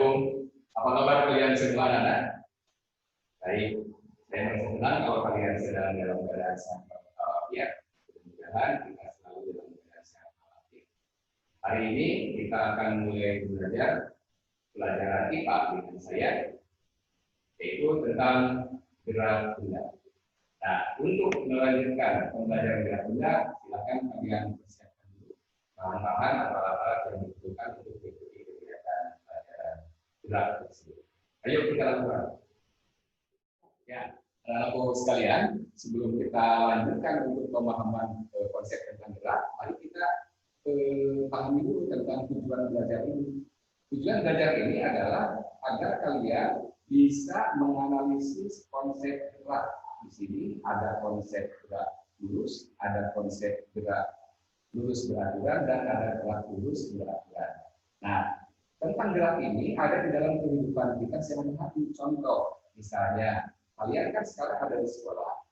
Assalamualaikum. Apa kabar kalian semua, anak-anak? Baik, saya merasa senang kalau kalian sedang dalam keadaan sehat walafiat. Mudah-mudahan kita selalu dalam keadaan sehat walafiat. Hari ini kita akan mulai belajar pelajaran IPA dengan saya, yaitu tentang gerak benda. Nah, untuk melanjutkan pembelajaran gerak benda, silakan kalian persiapkan dulu bahan-bahan atau alat-alat yang dibutuhkan untuk mengikuti kegiatan pelajaran gerak tersebut. Ayo kita lakukan. Ya, anak-anak sekalian, sebelum kita lanjutkan untuk pemahaman konsep tentang gerak, mari kita pahami dulu tentang tujuan belajar ini. Tujuan belajar ini adalah agar kalian bisa menganalisis konsep gerak. Di sini ada konsep gerak lurus, ada konsep gerak lurus beraturan, dan ada gerak lurus beraturan. Nah, tentang gerak ini ada di dalam kehidupan kita sehari-hari. Contoh, misalnya, kalian kan sekarang ada di sekolah,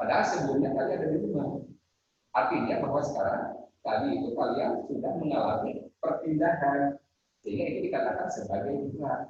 padahal sebelumnya kalian ada di rumah. Artinya bahwa sekarang tadi itu kalian sudah mengalami perpindahan, sehingga itu dikatakan sebagai gerak.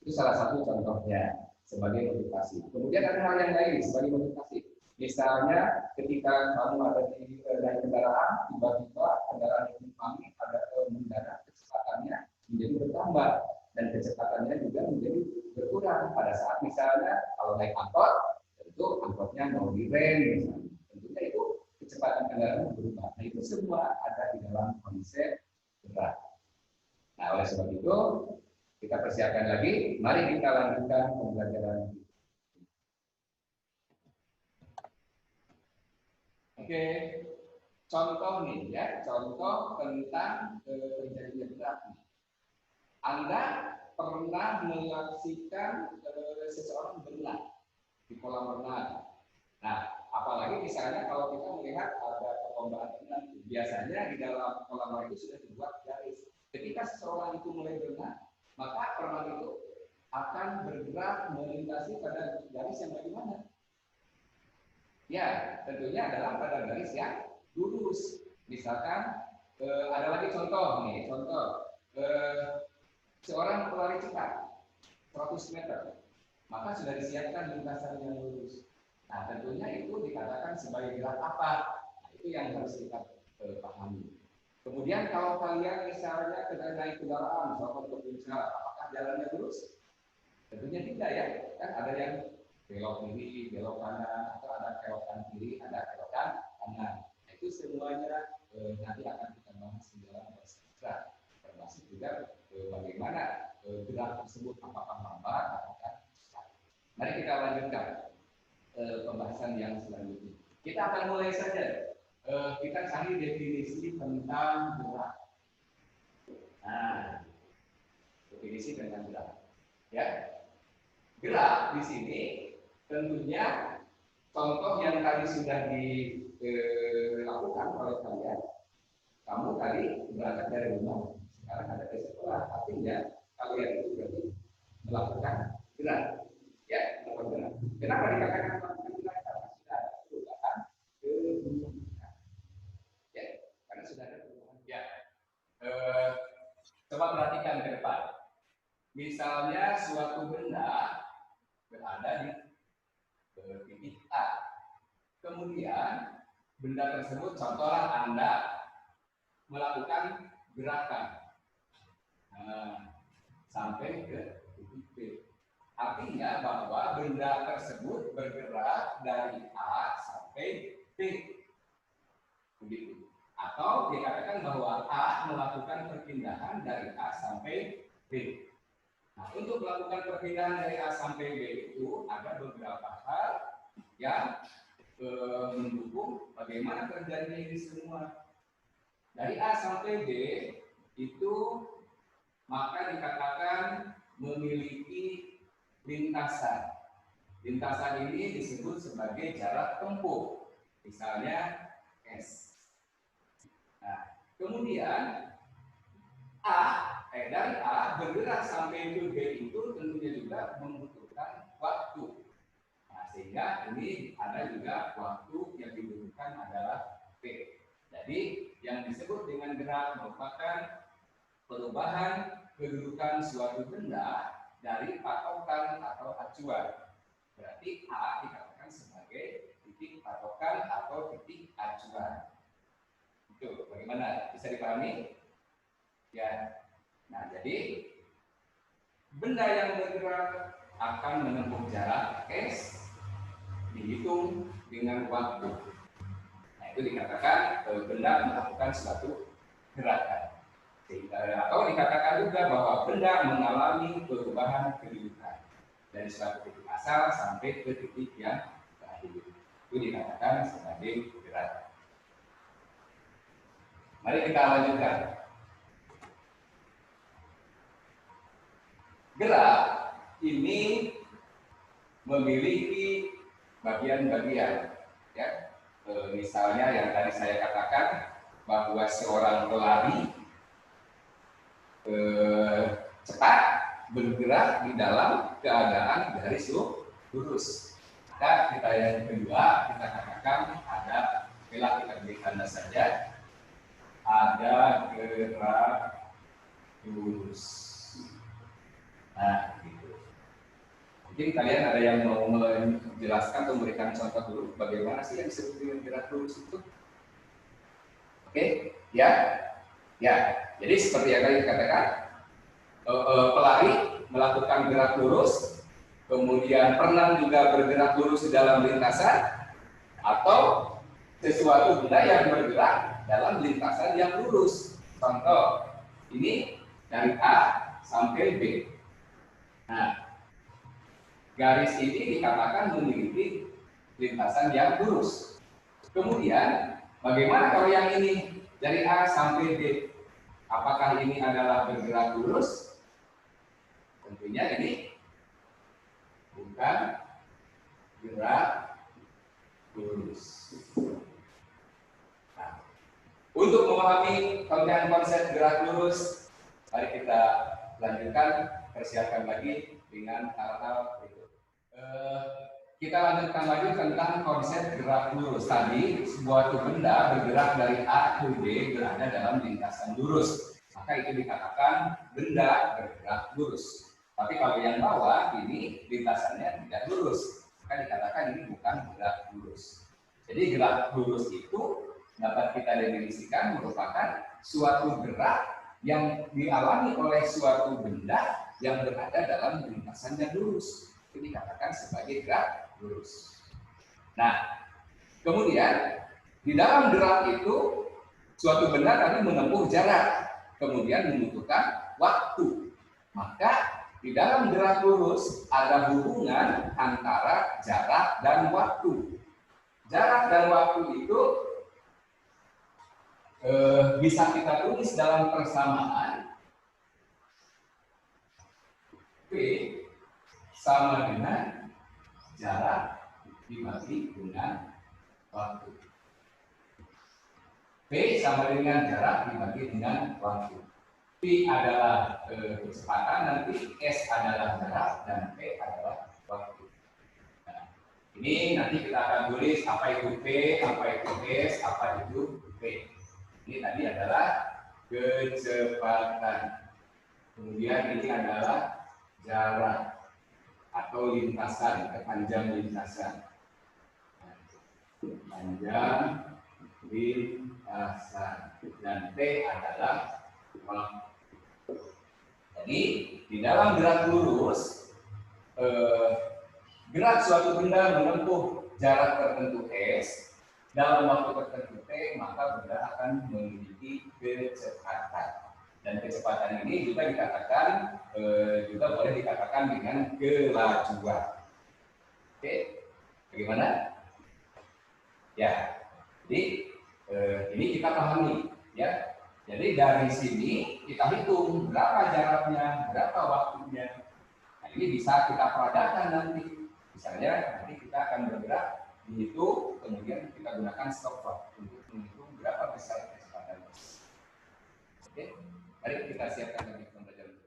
Itu salah satu contohnya sebagai motivasi. Kemudian ada hal yang lain sebagai motivasi. Misalnya ketika kamu ada di naik kendaraan, tiba-tiba kendaraan yang ditumpangi ada mendarat, kecepatannya menjadi bertambah dan kecepatannya juga menjadi berkurang. Pada saat misalnya kalau naik angkot, tentu angkotnya mau direm misalnya. Tentunya itu kecepatan kendaraan berubah. Nah, itu semua ada di dalam konsep gerak. Nah, oleh sebab itu kita persiapkan lagi. Mari kita lanjutkan pembelajaran. Oke, contoh nih ya, contoh tentang terjadinya gerak. Anda pernah menyaksikan seseorang berenang di kolam renang. Nah, apalagi misalnya kalau kita melihat ada perlombaan renang, biasanya di dalam kolam renang itu sudah dibuat garis. Ketika seseorang itu mulai berenang, maka orang itu akan bergerak melintasi pada garis yang bagaimana? Ya, tentunya adalah pada garis yang lurus. Misalkan ada lagi contoh nih, contoh seorang pelari cepat 100 meter, maka sudah disiapkan lintasan yang lurus. Nah, tentunya itu dikatakan sebagai gerak apa? Nah, itu yang harus kita pahami. Kemudian kalau kalian misalnya sedang naik kendaraan, misalkan ke puncak, apakah jalannya lurus? Tentunya tidak ya. Kan ada yang belok kiri, belok kanan, atau ada kelokan kiri, ada kelokan kanan. Itu semuanya nanti akan kita bahas di dalam gerak. Termasuk juga bagaimana gerak tersebut, apakah lambat, apakah cepat. Mari kita lanjutkan pembahasan yang selanjutnya. Kita akan mulai saja. Kita cari definisi tentang gerak. Nah, definisi tentang gerak. Ya, gerak di sini tentunya contoh yang tadi sudah dilakukan oleh kalian. Kamu tadi berangkat dari rumah, sekarang ada di sekolah. Artinya kalian itu berarti melakukan gerak. Ya, melakukan gerak. Kenapa dikatakan melakukan gerak? Karena sudah ada perubahan ke coba perhatikan ke depan. Misalnya suatu benda berada di titik A. Kemudian benda tersebut, contohlah Anda melakukan gerakan sampai ke titik B. Artinya bahwa benda tersebut bergerak dari A sampai B. Begitu. Atau dikatakan bahwa A melakukan perpindahan dari A sampai B. Nah, untuk melakukan perpindahan dari A sampai B itu ada beberapa hal yang mendukung bagaimana terjadinya ini semua. Dari A sampai B itu maka dikatakan memiliki lintasan. Lintasan ini disebut sebagai jarak tempuh. Misalnya S. Nah, kemudian dari A bergerak sampai ke B itu tentunya juga membutuhkan waktu. Nah, sehingga ini ada juga waktu yang dibutuhkan adalah P. Jadi yang disebut dengan gerak merupakan perubahan kedudukan suatu benda dari patokan atau acuan. Berarti A dikatakan sebagai titik patokan atau titik acuan. Itu bagaimana? Bisa dipahami? Ya. Nah, jadi benda yang bergerak akan menempuh jarak s dihitung dengan waktu. Nah, itu dikatakan benda melakukan suatu gerakan. Atau dikatakan juga bahwa benda mengalami perubahan kedudukan dari suatu titik asal sampai ke titik yang terakhir. Itu dikatakan sebagai gerakan. Mari kita lanjutkan. Gerak ini memiliki bagian-bagian, ya. Misalnya yang tadi saya katakan bahwa seorang pelari cepat bergerak di dalam keadaan garis lurus. Maka kita yang kedua kita katakan ada, kita beri tanda saja, ada gerak lurus. Nah, gitu. Mungkin kalian ada yang mau menjelaskan atau memberikan contoh dulu bagaimana sih yang disebut dengan gerak lurus itu? Oke, ya. Jadi seperti yang tadi dikatakan, pelari melakukan gerak lurus, kemudian perenang juga bergerak lurus di dalam lintasan, atau sesuatu benda yang bergerak dalam lintasan yang lurus. Contoh, ini dari A sampai B. Nah, garis ini dikatakan memiliki lintasan yang lurus. Kemudian, bagaimana kalau yang ini dari A sampai B? Apakah ini adalah bergerak lurus? Tentunya ini bukan gerak lurus. Nah, untuk memahami konsep gerak lurus, mari kita lanjutkan, persiapkan lagi dengan hal-hal berikut. Kita lanjutkan lagi tentang konsep gerak lurus. Tadi sebuah benda bergerak dari A ke B berada dalam lintasan lurus, maka itu dikatakan benda bergerak lurus. Tapi kalau yang bawah ini lintasannya tidak lurus, maka dikatakan ini bukan gerak lurus. Jadi gerak lurus itu dapat kita definisikan merupakan suatu gerak yang dialami oleh suatu benda yang berada dalam lintasan yang lurus. Itu dikatakan sebagai gerak lurus. Nah, kemudian di dalam gerak itu suatu benda tadi menempuh jarak, kemudian membutuhkan waktu. Maka di dalam gerak lurus ada hubungan antara jarak dan waktu. Jarak dan waktu itu bisa kita tulis dalam persamaan P sama dengan jarak dibagi dengan waktu. P sama dengan jarak dibagi dengan waktu. P adalah kecepatan, nanti S adalah jarak, dan P adalah waktu. Nah, ini nanti kita akan tulis apa itu P, apa itu S, apa itu P. Ini tadi adalah kecepatan. Kemudian ini adalah jarak atau lintasan, panjang lintasan. Panjang lintasan. Dan T adalah waktu. Jadi di dalam gerak lurus, gerak suatu benda menempuh jarak tertentu S dalam waktu tertentu T, maka benda akan memiliki kecepatan. Dan kecepatan ini juga dikatakan, juga boleh dikatakan dengan kelajuan. Oke, bagaimana? Ya, jadi ini kita pahami, ya. Jadi dari sini kita hitung berapa jaraknya, berapa waktunya. Nah, ini bisa kita peradakan nanti. Misalnya nanti kita akan bergerak di itu, kemudian kita gunakan stopwatch untuk menghitung berapa besar kecepatan. Oke. Mari kita siapkan lagi pembelajaran.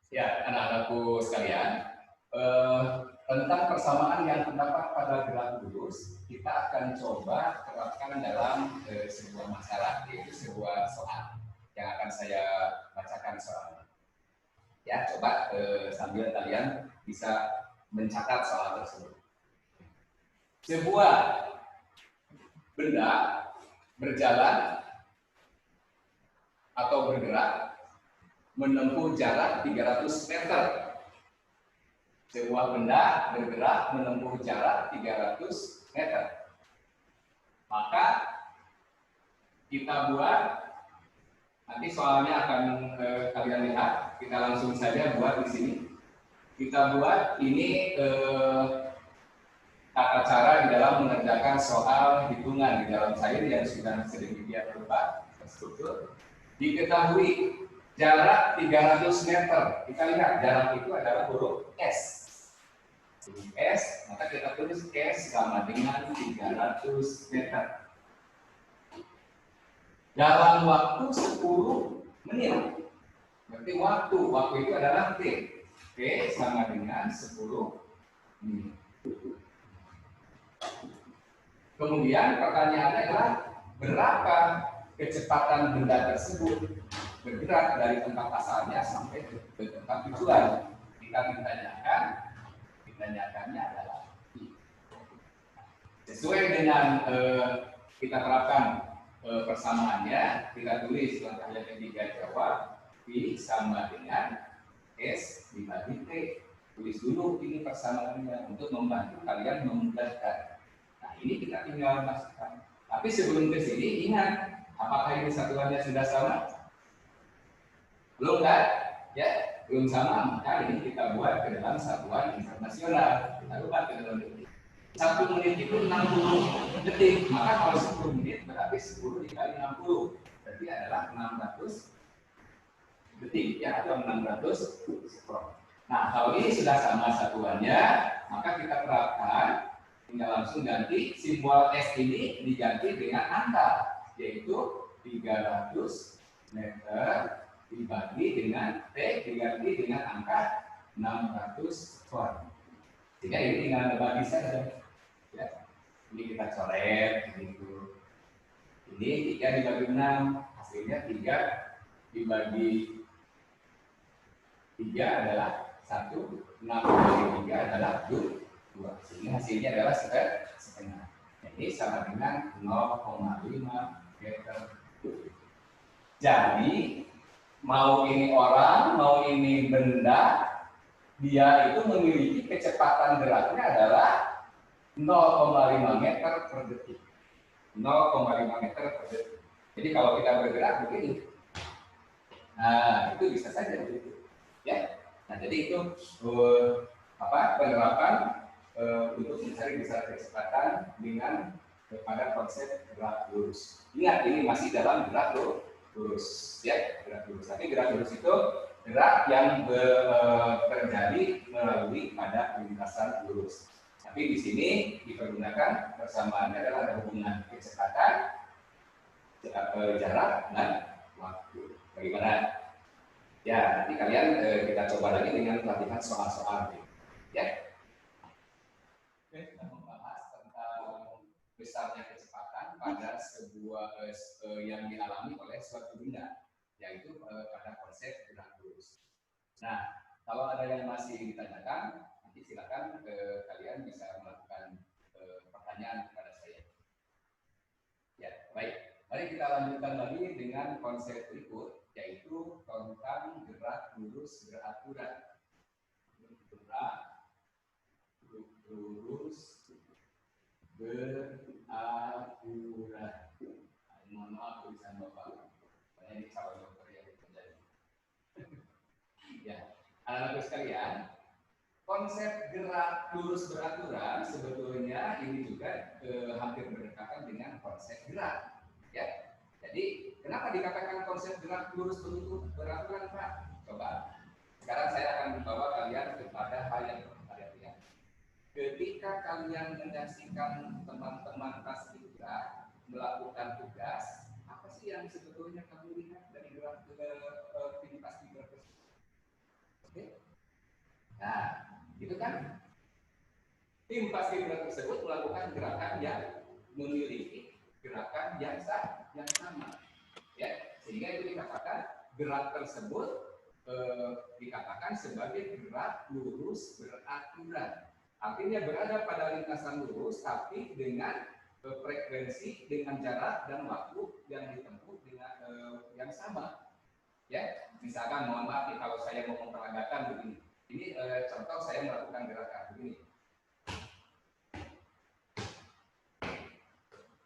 Ya, anak-anakku sekalian, tentang persamaan yang terdapat pada gerak lurus, kita akan coba terapkan dalam sebuah masalah, yaitu sebuah soal. yang akan saya bacakan soalnya. Ya, coba sambil kalian bisa mencatat soal tersebut. Sebuah benda berjalan atau bergerak menempuh jarak 300 meter. Sebuah benda bergerak menempuh jarak 300 meter. Maka kita buat, nanti soalnya akan kalian lihat, kita langsung saja buat di sini. Kita buat ini tata cara di dalam mengerjakan soal hitungan di dalam cair yang sudah sedemikian rupa terstruktur. Diketahui jarak 300 meter. Kita lihat jarak itu adalah huruf S. Huruf S, maka kita tulis S sama dengan 300 meter. Dalam waktu 10 menit. Berarti waktu itu adalah T. T sama dengan 10 menit. Kemudian pertanyaannya adalah berapa kecepatan benda tersebut bergerak dari tempat asalnya sampai ke tempat tujuan. Kita ditanyakannya adalah sesuai dengan kita terapkan persamaannya, kita tulis langkah yang ketiga jawab I sama dengan S dibagi T. Tulis dulu ini persamaannya untuk membantu kalian memudahkan. Nah, ini kita tinggal masukkan. Tapi sebelum ke sini ingat, apakah ini satuannya sudah sama? Belum kan? Ya, belum sama, maka ini kita buat ke dalam satuan internasional. Kita buat ke dalam detik. 1 menit itu 60 detik. Maka kalau 10 menit berarti 10 dikali 60. Berarti adalah 600 detik ya, atau 600 sekrol. Nah, kalau ini sudah sama satuannya, maka kita terapkan, tinggal langsung ganti simbol S ini diganti dengan angka, yaitu 300 meter dibagi dengan T diganti dengan angka 600 ton. Sehingga ini tinggal dibagi saja. Ya. Ini kita coret begitu. Ini 3 dibagi 6, hasilnya 3 dibagi 3 adalah 1, 6 dibagi 3 adalah 2. Sehingga hasilnya adalah setengah. Ini sama dengan 0,5 meter. Jadi mau ini orang, mau ini benda, dia itu memiliki kecepatan geraknya adalah 0,5 meter per detik. 0,5 meter per detik. Jadi kalau kita bergerak begini, nah itu bisa saja begitu, ya. Nah jadi itu penerapan untuk mencari besar kecepatan dengan pada konsep gerak lurus. Ingat ini masih dalam gerak lurus, ya, gerak lurus. Tapi gerak lurus itu gerak yang terjadi melalui pada lintasan lurus. Tapi di sini dipergunakan persamaannya adalah ada hubungan kecepatan, jarak dan waktu. Bagaimana? Ya, nanti kalian kita coba lagi dengan pelatihan soal-soal, ya. Oke, kita membahas tentang besarnya kecepatan pada sebuah yang dialami oleh suatu benda, yaitu pada konsep gerak lurus. Nah, kalau ada yang masih ditanyakan, nanti silakan kalian bisa melakukan pertanyaan kepada saya. Ya, baik. Mari kita lanjutkan lagi dengan konsep berikut, yaitu tentang gerak lurus beraturan. Gerak lurus beraturan. Mohon maaf tulisan Bapak. Ini calon dokter yang terjadi. Ya, anak-anak sekalian, konsep gerak lurus beraturan sebetulnya ini juga hampir berdekatan dengan konsep gerak. Ya, jadi kenapa dikatakan konsep gerak lurus beraturan, Pak? Coba. Sekarang saya akan membawa kalian kepada hal yang kalian lihat. Ketika kalian menyaksikan teman-teman paskibra melakukan tugas, apa sih yang sebetulnya kamu lihat dari gerak tim paskibra tersebut? Oke? Nah, itu kan tim paskibra tersebut melakukan gerakan yang memiliki gerakan yang sama, ya. Sehingga itu dikatakan gerak tersebut dikatakan sebagai gerak lurus beraturan. Artinya berada pada lintasan lurus, tapi dengan frekuensi, dengan jarak dan waktu yang ditempuh dengan yang sama. Ya, misalkan mohon maaf nih, kalau saya mau memperagakan begini. Ini contoh saya melakukan gerakan begini.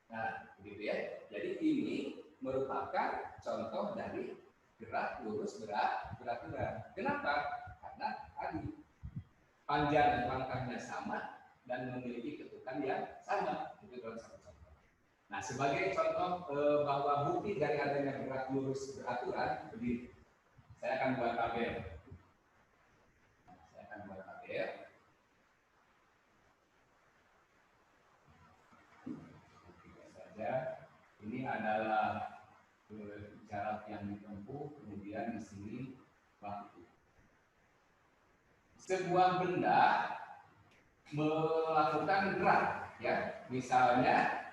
Nah, begitu ya. Jadi ini merupakan contoh dari gerak lurus beraturan. Kenapa? Karena tadi panjang dan pangkahnya sama dan memiliki ketukan yang sama. Itu dalam satu contoh. Nah, sebagai contoh bahwa bukti dari adanya gerak lurus beraturan, begini. Saya akan buat tabel. Ini adalah jarak yang ditempuh, kemudian di sini waktu. Sebuah benda melakukan gerak, ya, misalnya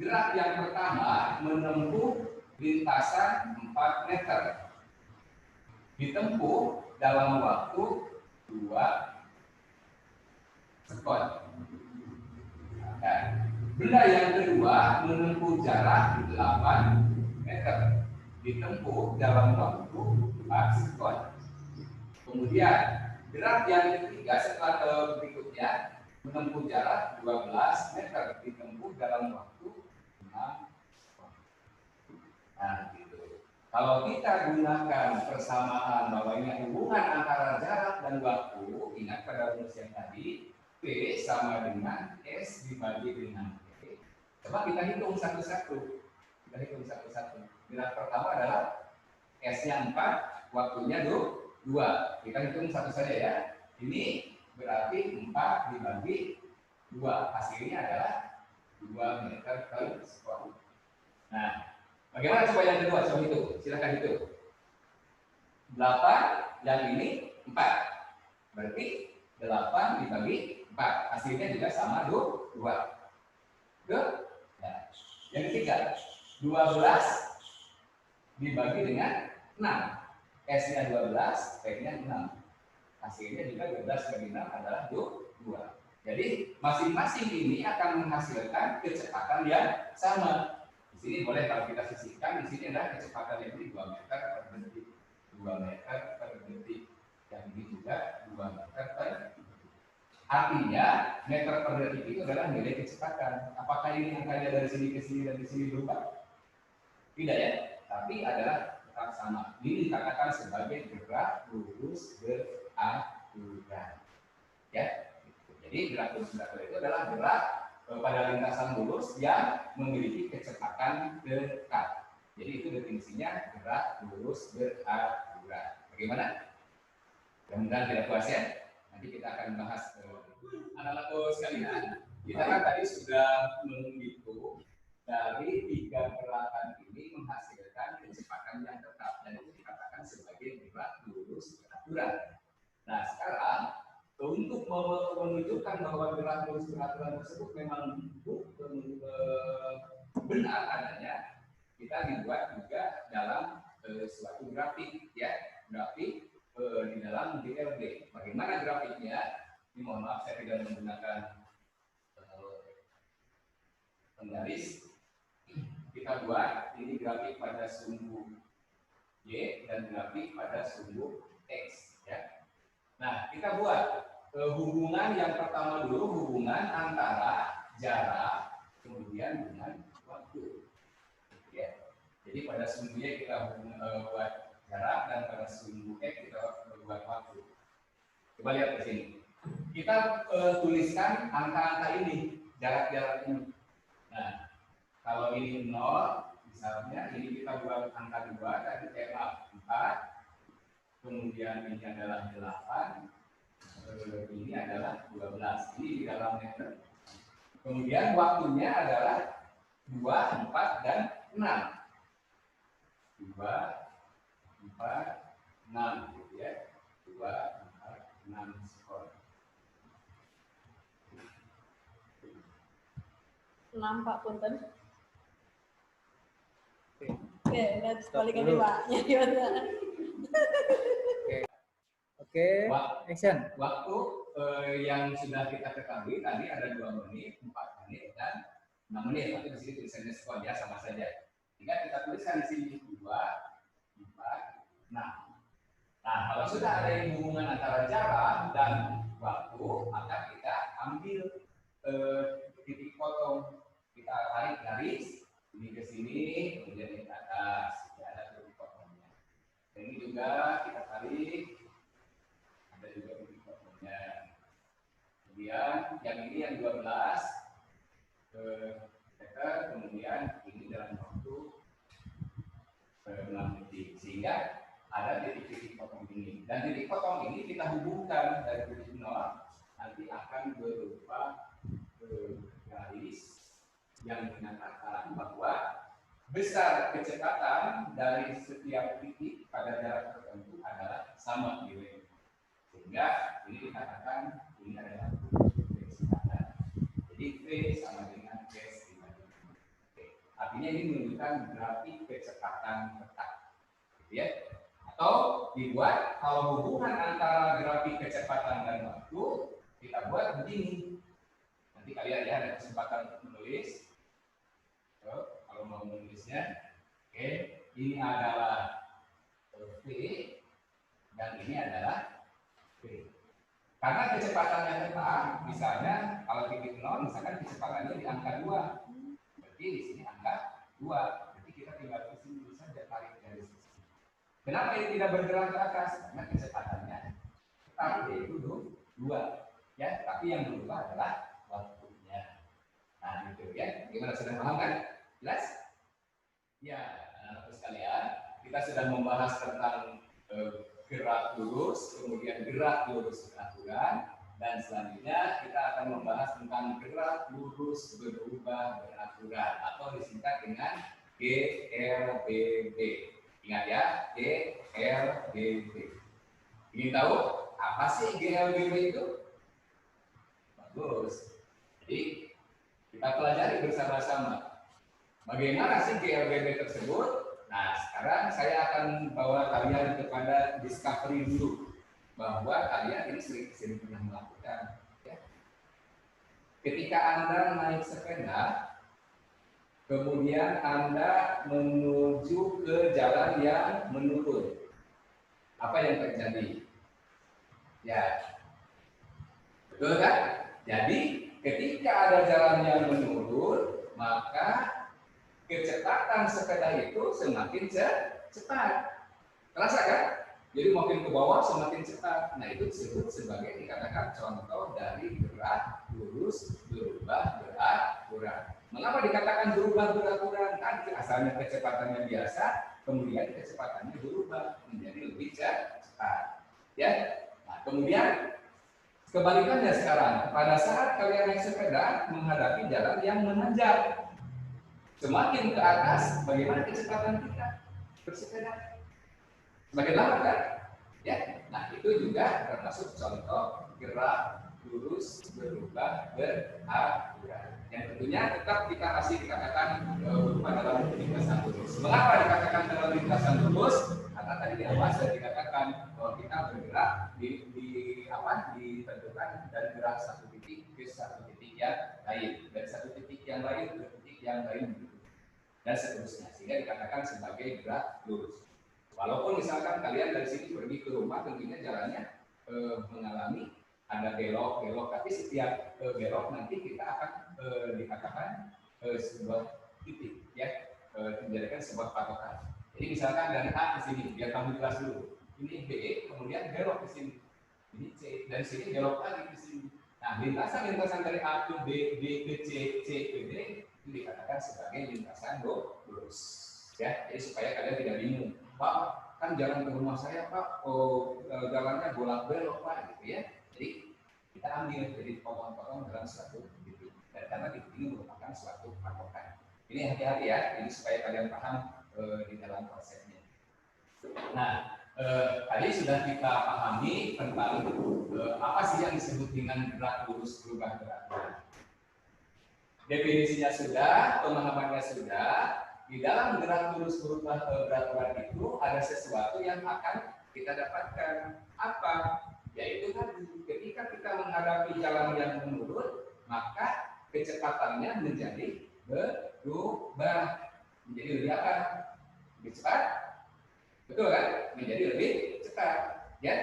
gerak yang pertama menempuh lintasan 4 meter, ditempuh dalam waktu 2 sekon. Nah, benda yang kedua menempuh jarak 8 meter, ditempuh dalam waktu 4 sekon. Kemudian gerak yang ketiga setelah berikutnya menempuh jarak 12 meter, ditempuh dalam waktu 6 sekon. Nah, gitu. Kalau kita gunakan persamaan bahwa ini hubungan antara jarak dan waktu, ingat pada rumus yang tadi, P sama dengan S dibagi dengan P. Coba kita hitung satu-satu. Gerak pertama adalah S-nya 4, waktunya 2. Kita hitung satu saja ya. Ini berarti 4 dibagi 2. Hasilnya adalah 2 meter per sekon. Nah, bagaimana coba yang kedua? Coba hitung. Silakan hitung. 8, yang ini 4. Berarti 8 dibagi 4. Hasilnya juga sama 2. Nah, yang ketiga, 12 dibagi dengan 6. S-nya 12, P-nya 6. Hasilnya juga 12 bagi 6 adalah 2. Jadi masing-masing ini akan menghasilkan kecepatan yang sama. Di sini boleh kalau kita sisihkan, di sini adalah kecepatan yang ini 2 meter per detik. 2 meter per detik. Yang ini juga 2 meter per detik. Artinya meter per detik itu adalah nilai kecepatan. Apakah ini angkanya dari sini ke sini dan di sini berubah? Tidak ya, tapi adalah tetap sama. Ini dikatakan sebagai gerak lurus beraturan. Ya, jadi gerak lurus beraturan itu adalah gerak pada lintasan lurus yang memiliki kecepatan tetap. Jadi itu definisinya gerak lurus beraturan. Bagaimana? Mudah-mudahan tidak puas ya. Nanti kita akan bahas anak-anak sekalian. Kita kan tadi sudah menghitung dari 3 gerakan ini menghasilkan kecepatan yang tetap dan itu dikatakan sebagai gerak lurus beraturan. Nah, sekarang untuk menunjukkan bahwa gerak lurus beraturan tersebut memang benar adanya, kita dibuat juga dalam suatu grafik, ya, grafik di dalam DLD. Bagaimana grafiknya? Ini mohon maaf saya tidak menggunakan penggaris. Kita buat ini grafik pada sumbu Y dan grafik pada sumbu X, ya. Nah, kita buat hubungan yang pertama dulu, hubungan antara jarak kemudian dengan waktu, ya. Jadi pada sumbu Y kita buat jarak dan pada sumbu X kita buat waktu. Coba lihat ke sini. Kita tuliskan angka-angka ini, jarak-jarak ini. Nah, kalau ini 0, misalnya ini kita buat angka 2, tadi 4, kemudian ini adalah 8, ini adalah 12, ini di dalam meter. Kemudian waktunya adalah 2, 4, dan 6. 2, 4, 6, gitu ya. 2, 4, 6 sekon. 6 Pak Punten. Oke, balik lagi Pak. Gimana? Oke, action. Waktu yang sudah kita ketahui tadi ada 2 menit, 4 menit, dan 6 menit. Tapi di sini tulisannya sekon ya, sama saja. Jika kita tuliskan di sini 2, 4, 6. Nah, kalau sudah ada yang hubungan antara jarak dan waktu, maka kita ambil titik potong. Kita tarik garis ini ke sini, kemudian ini ke atas. Ya, ada titik potongnya. Ini juga kita tarik, ada juga titik potongnya. Kemudian yang ini yang 12 meter, kemudian ini dalam waktu 6 detik. Sehingga ada titik-titik potong ini. Dan titik potong ini kita hubungkan dari titik 0, nanti akan berupa garis yang menyatakan bahwa besar kecepatan dari setiap titik pada jarak tertentu adalah sama nilainya. Sehingga ini dikatakan ini adalah kecepatan. Jadi V sama dengan S dibagi V. Artinya ini menunjukkan grafik kecepatan tetap. Ya. Atau dibuat kalau hubungan antara grafik kecepatan dan waktu kita buat begini. Nanti kalian ya ada kesempatan untuk menulis. Kalau mau menulisnya, oke, ini adalah V dan ini adalah V. Karena kecepatannya tetap, misalnya kalau titik 0, misalkan kecepatannya di angka 2, berarti di sini angka 2. Berarti kita tinggal di sini saja tarik dari sini. Kenapa ini tidak bergerak ke atas? Karena kecepatannya tetap yaitu 2, ya. Tapi yang berubah adalah waktunya. Nah, itu ya. Gimana, sudah paham kan? Jelas? Ya, anak-anak sekalian, kita sudah membahas tentang gerak lurus, kemudian gerak lurus beraturan, dan selanjutnya kita akan membahas tentang gerak lurus berubah beraturan atau disingkat dengan GLBB. Ingat ya, GLBB. Ingin tahu apa sih GLBB itu? Bagus. Jadi kita pelajari bersama-sama. Bagaimana sih GLBB tersebut? Nah, sekarang saya akan bawa kalian kepada discovery dulu, bahwa kalian ini sering pernah melakukan. Ya. Ketika Anda naik sepeda, kemudian Anda menuju ke jalan yang menurun, apa yang terjadi? Ya, betul kan? Jadi, ketika ada jalan yang menurun, maka kecepatan sepeda itu semakin cepat. Terasa kan? Jadi makin ke bawah semakin cepat. Nah, itu disebut sebagai dikatakan contoh dari gerak lurus berubah beraturan. Mengapa dikatakan berubah beraturan? Kan asalnya kecepatannya biasa, kemudian kecepatannya berubah menjadi lebih cepat. Ya. Nah, kemudian kebalikannya sekarang, pada saat kalian naik sepeda menghadapi jalan yang menanjak, semakin ke atas, bagaimana kecepatan kita bersepeda? Semakin lambat kan? Ya, nah itu juga termasuk contoh gerak lurus berubah beraturan. Yang tentunya tetap kita masih dikatakan berupa dalam lintasan lurus. Mengapa dikatakan dalam lintasan lurus? Karena tadi di awal sudah dikatakan bahwa kita bergerak ditentukan dari gerak satu titik ke satu titik yang lain, dari satu titik yang lain ke titik yang lain, dan seterusnya, sehingga dikatakan sebagai gerak lurus. Walaupun misalkan kalian dari sini pergi ke rumah, tentunya jalannya mengalami ada belok-belok, tapi setiap belok nanti kita akan dikatakan sebuah titik, ya, menjadikan sebuah patokan. Jadi misalkan dari A ke sini, biar kamu jelas dulu. Ini B, kemudian belok ke sini. Ini C, dari sini belok lagi ke sini. Nah, lintasan dari A ke B, B ke C, C ke D itu dikatakan sebagai lintasan lurus. Ya, jadi supaya kalian tidak bingung. Pak, kan jalan ke rumah saya, Pak, jalannya bolak-belok, Pak, gitu ya. Jadi kita ambil jadi potong-potong dalam suatu titik. Dan karena titik ini merupakan suatu patokan. Ini hati-hati ya, ini supaya kalian paham di dalam konsepnya. Nah, tadi sudah kita pahami tentang apa sih yang disebut dengan gerak lurus berubah beraturan. Definisinya sudah, pemahamannya sudah. di dalam gerak lurus berubah beraturan itu ada sesuatu yang akan kita dapatkan. Apa? Yaitu tadi ketika kita menghadapi jalan yang menurun, maka kecepatannya menjadi berubah. Menjadi lebih apa? Lebih cepat. Betul kan? Menjadi lebih cepat. Ya,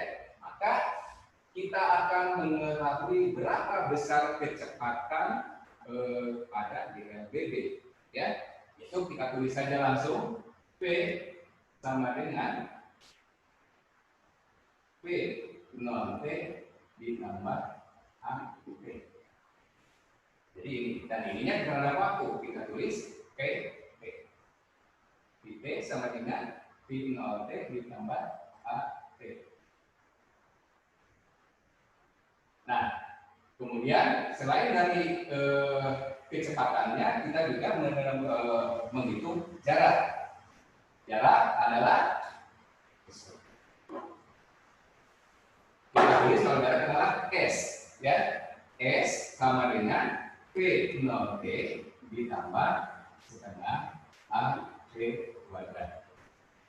maka kita akan mengetahui berapa besar kecepatan pada GLBB. Ya, itu kita tulis saja langsung. P sama dengan P 0T ditambah AT. Jadi ini, dan ininya terhadap waktu kita tulis P. P sama dengan P 0T ditambah AT. Nah, kemudian selain dari kecepatannya, kita juga menghitung jarak. Jarak adalah kita tulis kalau jarak adalah S, ya. S sama dengan P0T ditambah setengah AT kuadrat.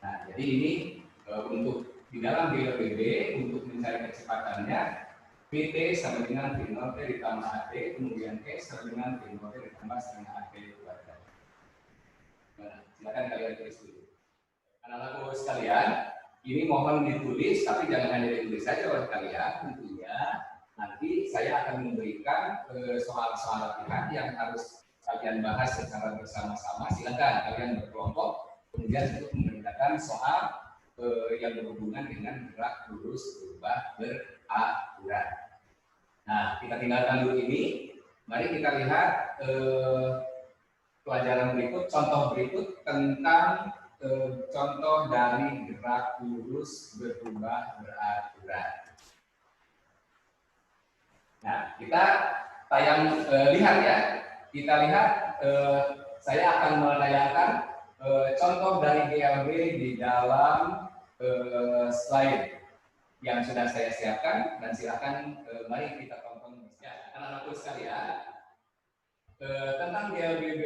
Nah, jadi ini untuk di dalam GLBB untuk mencari kecepatannya, PT sama dengan V0T ditambah AT, kemudian S sama dengan V0T ditambah setengah AT kuadrat. Nah, silakan kalian tulis dulu. Anak-anakku sekalian, ini mohon ditulis, tapi jangan hanya ditulis saja oleh kalian. Tentunya nanti saya akan memberikan soal-soal latihan yang harus kalian bahas secara bersama-sama. Silakan kalian berkelompok, kemudian untuk mengerjakan soal yang berhubungan dengan gerak lurus berubah beraturan. Nah, kita tinggalkan dulu ini. Mari kita lihat pelajaran berikut, contoh berikut tentang contoh dari gerak lurus berubah beraturan. Nah, kita lihat ya. Kita lihat, saya akan menayangkan contoh dari GLB di dalam slide yang sudah saya siapkan, dan silakan mari kita tonton. Ya, anak-anakku sekalian, tentang GLBB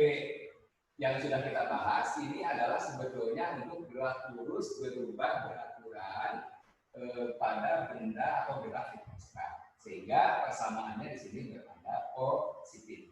yang sudah kita bahas ini adalah sebetulnya untuk gerak lurus berubah beraturan pada benda atau gerak cepat, sehingga persamaannya di sini bertanda positif.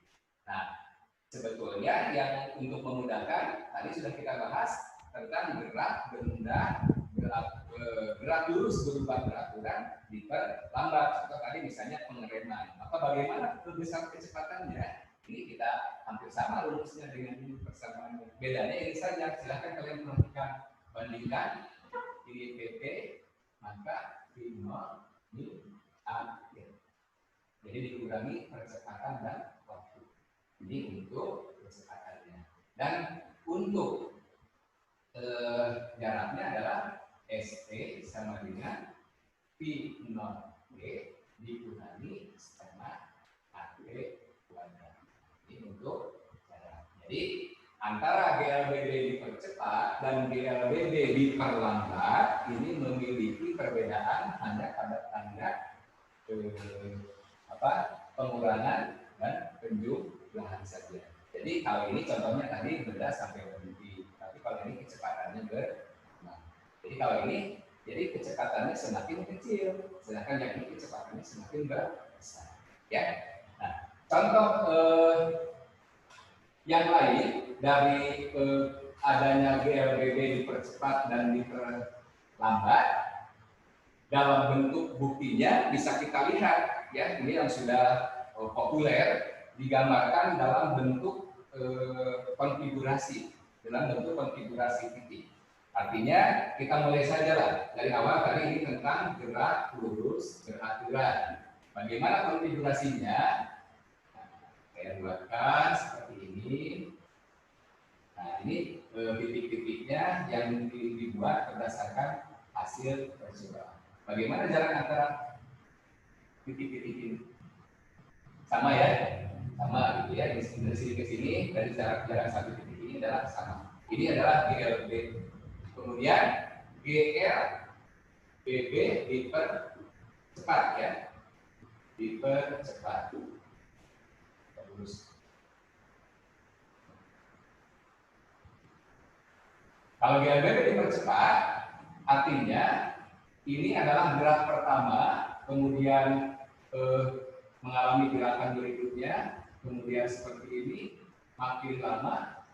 Nah, sebetulnya yang untuk memudahkan tadi sudah kita bahas tentang gerak benda gerak lurus berubah beraturan diperlambat. Contoh tadi misalnya pengereman. Maka bagaimana besar kecepatannya? Ini kita hampir sama rumusnya dengan ini persamaan. Bedanya ini saja. Silahkan kalian perhatikan, bandingkan ini PT maka V0 ini AT. Jadi dikurangi percepatan dan waktu. Ini untuk kecepatannya. Dan untuk jaraknya adalah ST sama dengan P0T dikurangi setengah AT kuadrat. Ini untuk jarak. Jadi antara GLBB dipercepat dan GLBB diperlambat ini memiliki perbedaan hanya pada tanda pengurangan dan penjumlahan saja. Jadi kalau ini contohnya tadi benda sampai berhenti, tapi kalau ini kecepatannya berkurang. Jadi kalau ini, jadi kecepatannya semakin kecil, sedangkan yang ini kecepatannya semakin besar. Ya. Nah, contoh yang lain dari adanya GLBB dipercepat dan diperlambat dalam bentuk buktinya bisa kita lihat, ya, ini yang sudah populer digambarkan dalam bentuk konfigurasi, dalam bentuk konfigurasi titik. Artinya kita mulai saja lah dari awal tadi ini tentang gerak lurus beraturan. Bagaimana konfigurasinya? Nah, saya buatkan seperti ini. Nah, ini titik-titiknya yang dibuat berdasarkan hasil percobaan. Bagaimana jarak antara titik-titik ini? Sama ya? Sama gitu ya. Dari sini ke sini, dari jarak satu titik ini adalah sama. Ini adalah GLB. Kemudian GLBB dipercepat ya. Dipercepat. Terus. Kalau GLBB dipercepat, artinya ini adalah gerak pertama, kemudian mengalami gerakan berikutnya, kemudian seperti ini, makin lama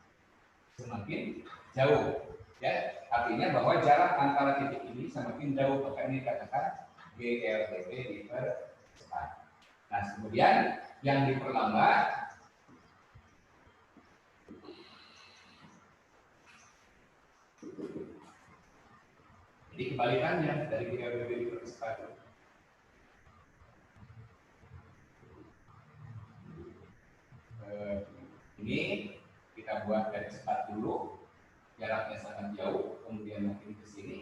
semakin jauh. Ya, artinya bahwa jarak antara titik ini semakin jauh, maka ini dikatakan GLBB dipercepat. Nah, kemudian yang diperlambat jadi kebalikannya dari GLBB dipercepat. Ini kita buat dari cepat dulu, jaraknya sangat jauh, kemudian makin ke sini.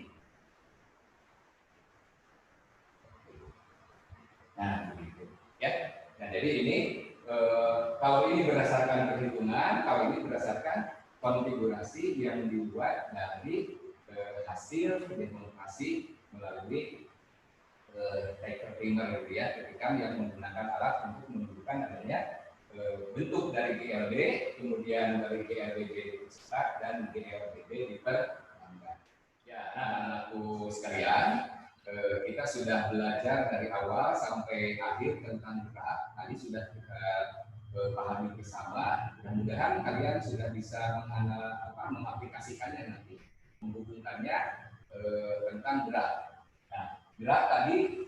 Nah, begitu. Ya. Nah, jadi ini kalau ini berdasarkan perhitungan, kalau ini berdasarkan konfigurasi yang dibuat dari hasil demonstrasi melalui taker finger, gitu ya, ketika yang menggunakan alat untuk menunjukkan adanya bentuk dari GLB, kemudian dari GLBB dipercepat dan GLBB diperlambat. Ya, anak-anakku sekalian, kita sudah belajar dari awal sampai akhir tentang gerak. Tadi sudah kita pahami bersama. Mudah-mudahan kalian sudah bisa mengaplikasikannya nanti, menghubungkannya tentang gerak. Nah, gerak tadi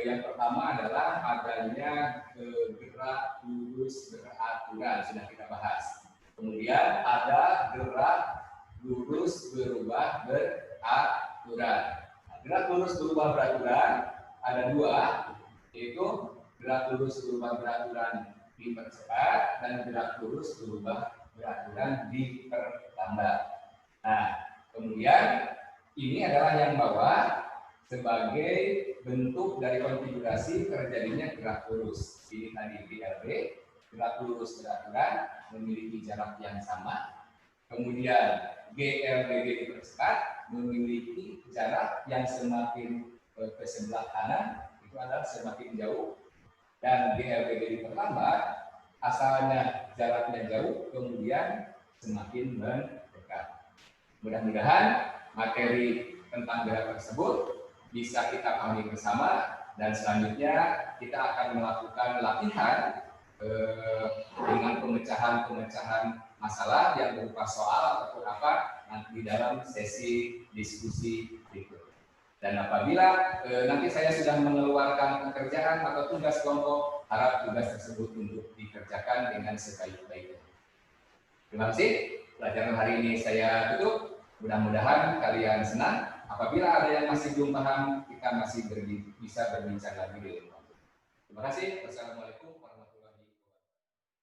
yang pertama adalah adanya gerak lurus beraturan, sudah kita bahas. Kemudian ada gerak lurus berubah beraturan. Nah, gerak lurus berubah beraturan ada dua, yaitu gerak lurus berubah beraturan dipercepat dan gerak lurus berubah beraturan diperlambat. Nah, kemudian ini adalah yang bawah sebagai bentuk dari konfigurasi terjadinya gerak lurus. Ini tadi GLB, gerak lurus beraturan memiliki jarak yang sama. Kemudian GLBB dipercepat memiliki jarak yang semakin ke sebelah kanan, itu adalah semakin jauh. Dan GLBB diperlambat, asalnya jaraknya jauh, kemudian semakin mendekat. Mudah-mudahan materi tentang gerak tersebut bisa kita pahami bersama, dan selanjutnya kita akan melakukan latihan dengan pemecahan masalah yang berupa soal ataupun apa nanti di dalam sesi diskusi berikut. Dan apabila nanti saya sudah mengeluarkan pekerjaan atau tugas kelompok, harap tugas tersebut untuk dikerjakan dengan sebaik-baiknya. Terima kasih. Pelajaran hari ini saya tutup. Mudah-mudahan kalian senang. Apabila ada yang masih belum paham, kita masih bisa berbincang lagi di luar. Terima kasih. Wassalamualaikum warahmatullahi wabarakatuh.